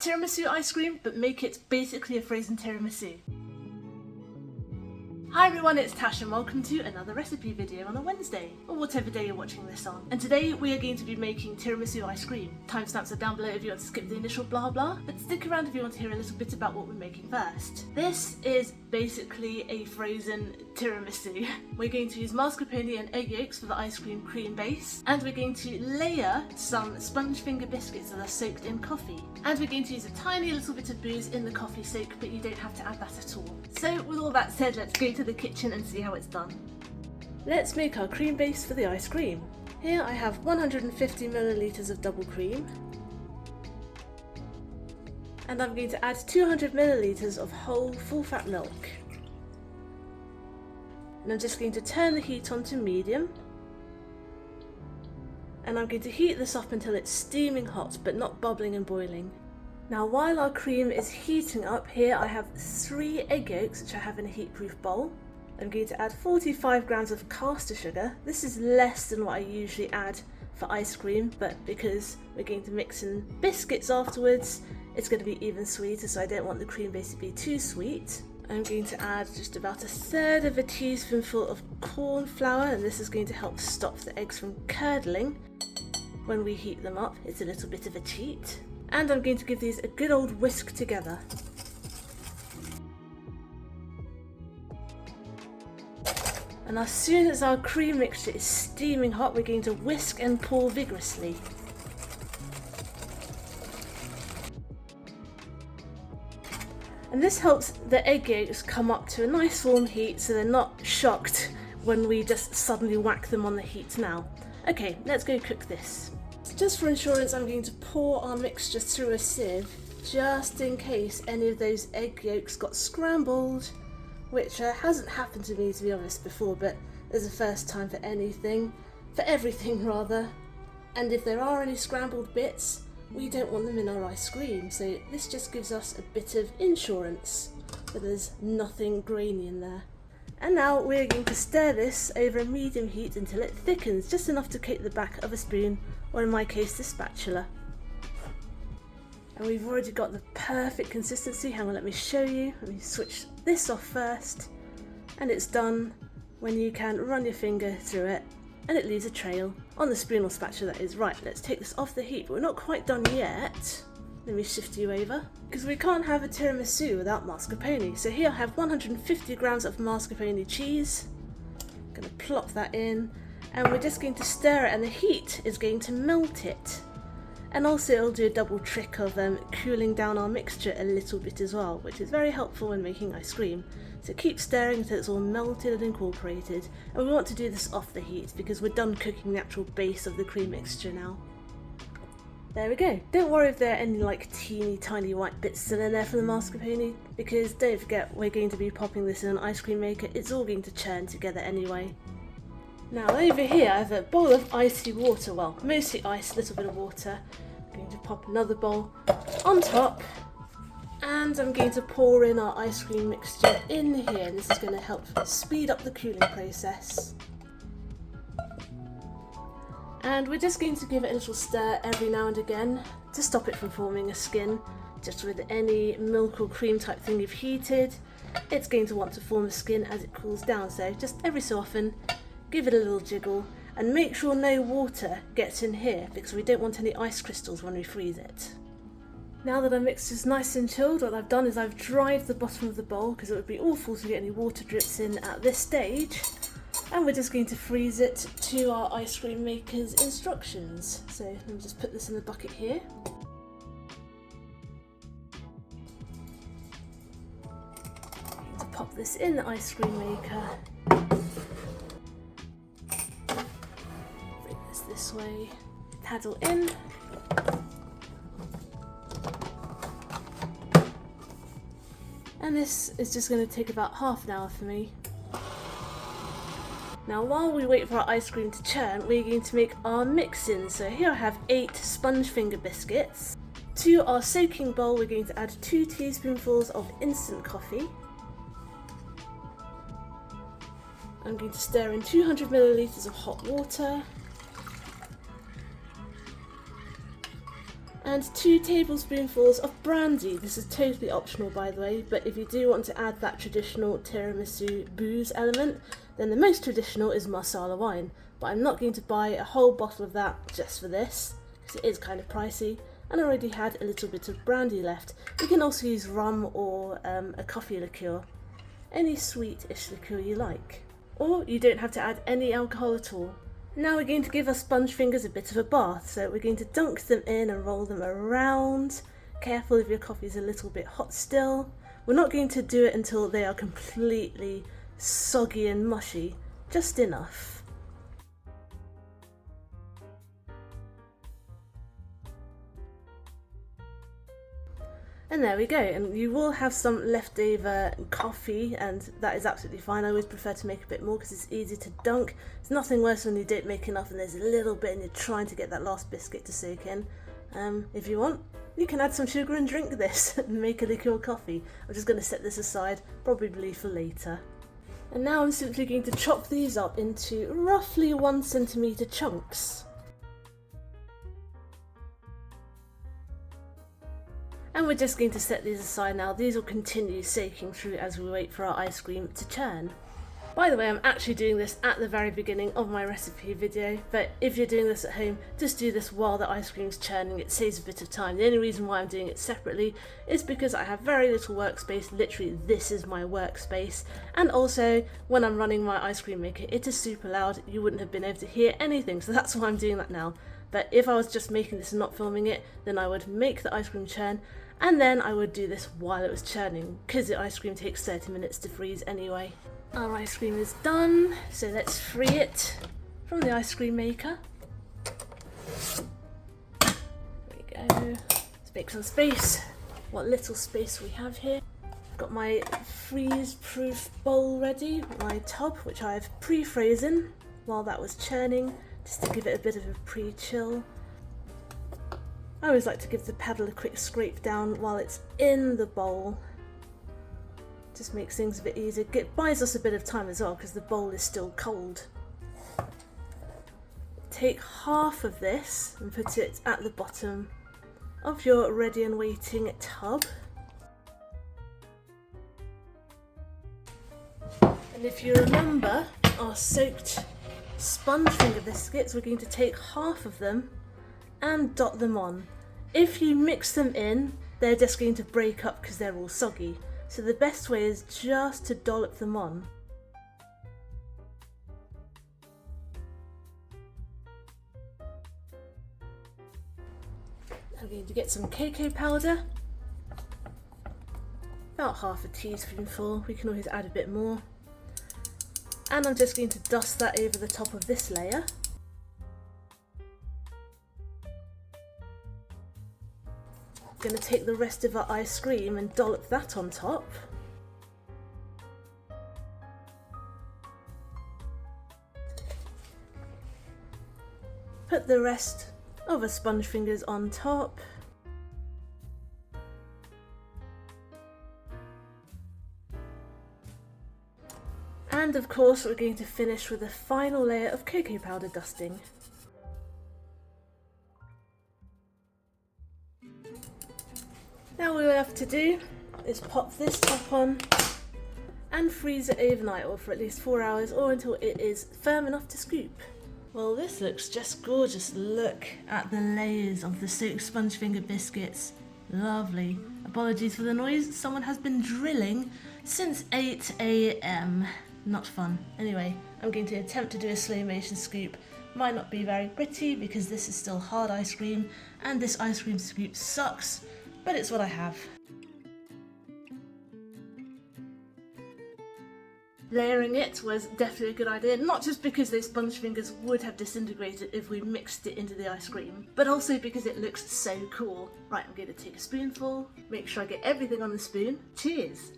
tiramisu ice cream, but make it basically a frozen tiramisu. Hi everyone, it's Tash and welcome to another recipe video on a Wednesday, or whatever day you're watching this on. And today we are going to be making tiramisu ice cream. Timestamps are down below if you want to skip the initial blah blah, but stick around if you want to hear a little bit about what we're making first. This is basically a frozen tiramisu. We're going to use mascarpone and egg yolks for the ice cream base, and we're going to layer some sponge finger biscuits that are soaked in coffee. And we're going to use a tiny little bit of booze in the coffee soak, but you don't have to add that at all. So with all that said, let's go to the kitchen and see how it's done. Let's make our cream base for the ice cream. Here I have 150 milliliters of double cream, and I'm going to add 200 milliliters of whole full fat milk. And I'm just going to turn the heat on to medium, and I'm going to heat this up until it's steaming hot but not bubbling and boiling. Now while our cream is heating up, here I have 3 egg yolks which I have in a heat-proof bowl. I'm going to add 45 grams of caster sugar. This is less than what I usually add for ice cream, but because we're going to mix in biscuits afterwards, it's going to be even sweeter, so I don't want the cream base to be too sweet. I'm going to add just about 1/3 of a teaspoonful of corn flour, and this is going to help stop the eggs from curdling when we heat them up. It's a little bit of a cheat. And I'm going to give these a good old whisk together. And as soon as our cream mixture is steaming hot, we're going to whisk and pour vigorously. And this helps the egg yolks come up to a nice warm heat so they're not shocked when we just suddenly whack them on the heat now. Okay, let's go cook this. Just for insurance, I'm going to pour our mixture through a sieve, just in case any of those egg yolks got scrambled, which hasn't happened to me, to be honest, before, but there's a first time for everything rather. And if there are any scrambled bits, we don't want them in our ice cream, so this just gives us a bit of insurance that there's nothing grainy in there. And now we're going to stir this over a medium heat until it thickens, just enough to coat the back of a spoon, or in my case the spatula. And we've already got the perfect consistency. Hang on, let me show you. Let me switch this off first. And it's done when you can run your finger through it and it leaves a trail on the spoon or spatula, that is. Right, let's take this off the heat, but we're not quite done yet. Let me shift you over, because we can't have a tiramisu without mascarpone. So here I have 150 grams of mascarpone cheese. I'm going to plop that in, and we're just going to stir it, and the heat is going to melt it. And also it'll do a double trick of cooling down our mixture a little bit as well, which is very helpful when making ice cream. So keep stirring until it's all melted and incorporated. And we want to do this off the heat because we're done cooking the actual base of the cream mixture now. There we go. Don't worry if there are any like teeny tiny white bits still in there for the mascarpone, because don't forget we're going to be popping this in an ice cream maker. It's all going to churn together anyway. Now over here I have a bowl of icy water, well mostly ice, a little bit of water. I'm going to pop another bowl on top, and I'm going to pour in our ice cream mixture in here, and this is going to help speed up the cooling process. And we're just going to give it a little stir every now and again to stop it from forming a skin. Just with any milk or cream type thing you've heated, it's going to want to form a skin as it cools down, so just every so often give it a little jiggle, and make sure no water gets in here because we don't want any ice crystals when we freeze it. Now that our mixture is nice and chilled, what I've done is I've dried the bottom of the bowl because it would be awful to get any water drips in at this stage. And we're just going to freeze it to our ice cream maker's instructions. So let me just put this in the bucket here. I'm going to pop this in the ice cream maker. Bring this way. Paddle in. And this is just going to take about half an hour for me. Now while we wait for our ice cream to churn, we're going to make our mix-in. So here I have 8 sponge finger biscuits. To our soaking bowl we're going to add 2 teaspoonfuls of instant coffee. I'm going to stir in 200 milliliters of hot water. and 2 tablespoonfuls of brandy. This is totally optional, by the way, but if you do want to add that traditional tiramisu booze element, then the most traditional is masala wine. But I'm not going to buy a whole bottle of that just for this, because it is kind of pricey, and I already had a little bit of brandy left. You can also use rum or a coffee liqueur, any sweetish liqueur you like. Or you don't have to add any alcohol at all. Now we're going to give our sponge fingers a bit of a bath, so we're going to dunk them in and roll them around. Careful if your coffee is a little bit hot still. We're not going to do it until they are completely soggy and mushy, just enough. And there we go, and you will have some leftover coffee, and that is absolutely fine. I always prefer to make a bit more because it's easy to dunk. It's nothing worse when you don't make enough and there's a little bit and you're trying to get that last biscuit to soak in. If you want, you can add some sugar and drink this and make a liqueur coffee. I'm just going to set this aside, probably for later. And now I'm simply going to chop these up into roughly 1 centimetre chunks. And we're just going to set these aside now. These will continue soaking through as we wait for our ice cream to churn. By the way, I'm actually doing this at the very beginning of my recipe video, but if you're doing this at home, just do this while the ice cream's churning. It saves a bit of time. The only reason why I'm doing it separately is because I have very little workspace. Literally, this is my workspace. And also, when I'm running my ice cream maker, it is super loud. You wouldn't have been able to hear anything, so that's why I'm doing that now. But if I was just making this and not filming it, then I would make the ice cream churn, and then I would do this while it was churning, because the ice cream takes 30 minutes to freeze anyway. Our ice cream is done, so let's free it from the ice cream maker. There we go. Let's make some space. What little space we have here. Got my freeze-proof bowl ready, my tub, which I've pre-frozen while that was churning, just to give it a bit of a pre-chill. I always like to give the paddle a quick scrape down while it's in the bowl. Just makes things a bit easier. It buys us a bit of time as well because the bowl is still cold. Take half of this and put it at the bottom of your ready and waiting tub. And if you remember our soaked sponge finger biscuits, we're going to take half of them and dot them on. If you mix them in, they're just going to break up because they're all soggy. So the best way is just to dollop them on. I'm going to get some cocoa powder, about half a teaspoonful. We can always add a bit more. And I'm just going to dust that over the top of this layer. I'm going to take the rest of our ice cream and dollop that on top. Put the rest of our sponge fingers on top. And of course we're going to finish with a final layer of cocoa powder dusting. Now all we have to do is pop this top on and freeze it overnight, or for at least 4 hours, or until it is firm enough to scoop. Well, this looks just gorgeous. Look at the layers of the soaked sponge finger biscuits. Lovely. Apologies for the noise. Someone has been drilling since 8 AM. Not fun. Anyway, I'm going to attempt to do a slow motion scoop. Might not be very pretty because this is still hard ice cream and this ice cream scoop sucks, but it's what I have. Layering it was definitely a good idea, not just because those sponge fingers would have disintegrated if we mixed it into the ice cream, but also because it looks so cool. Right, I'm going to take a spoonful, make sure I get everything on the spoon. Cheers!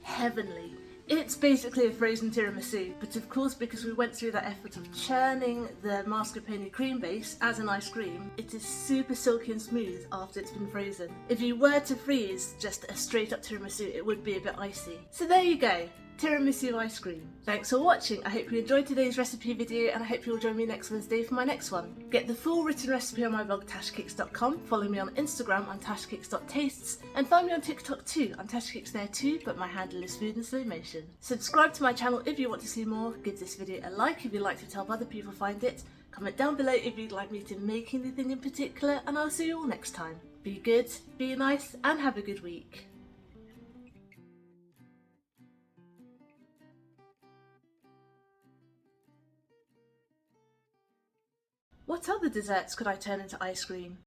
Heavenly. It's basically a frozen tiramisu, but of course because we went through that effort of churning the mascarpone cream base as an ice cream, it is super silky and smooth after it's been frozen. If you were to freeze just a straight up tiramisu, it would be a bit icy. So there you go. tiramisu ice cream. Thanks for watching. I hope you enjoyed today's recipe video and I hope you'll join me next Wednesday for my next one. Get the full written recipe on my blog tashcakes.com, follow me on Instagram on tashcakes.tastes, and find me on TikTok too. I'm tashcakes there too, but my handle is food in slow motion. Subscribe to my channel if you want to see more, give this video a like if you'd like to help other people find it, comment down below if you'd like me to make anything in particular, and I'll see you all next time. Be good, be nice, and have a good week. What other desserts could I turn into ice cream?